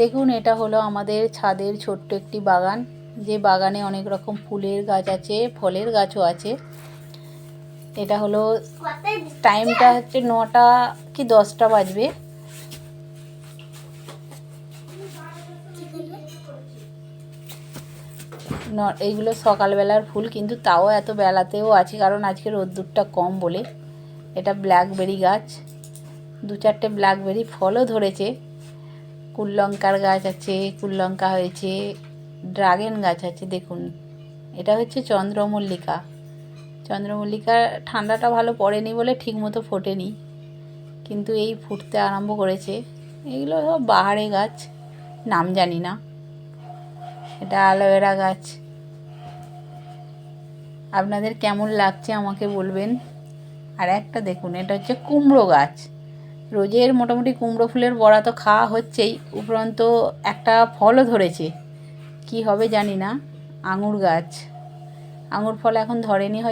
দেখুন, এটা হলো আমাদের ছাদের ছোট্ট একটি বাগান, যে বাগানে অনেক রকম ফুলের গাছ আছে, ফলের গাছও আছে। এটা হলো, টাইমটা হচ্ছে 9টা কি 10টা বাজবে। এইগুলো সকালবেলার ফুল, কিন্তু তাও এত বেলাতেও আছে, কারণ আজকে রোদ্দুরটা কম বলে। এটা ব্ল্যাকবেরি গাছ, 2-4টে ব্ল্যাকবেরি ফলও ধরেছে। কুললঙ্কার গাছ আছে, কুললঙ্কা হয়েছে, ড্রাগন গাছ আছে। দেখুন, এটা হচ্ছে চন্দ্রমল্লিকা। চন্দ্রমল্লিকা ঠান্ডাটা ভালো পড়েনি বলে ঠিকমতো ফোটেনি, কিন্তু এই ফুটতে আরম্ভ করেছে। এগুলো সব বাহারে গাছ, নাম জানি না। এটা অ্যালোভেরা গাছ। আপনাদের কেমন লাগছে আমাকে বলবেন। আর একটা দেখুন, এটা হচ্ছে কুমড়ো গাছ। রোজের মোটামুটি কুমড়ো ফুলের বড়া তো খাওয়া হচ্ছেই, উপরন্ত একটা ফলও ধরেছে, কি হবে জানি না। আঙুর গাছ, আঙুর ফল এখন ধরেনি হয়তো।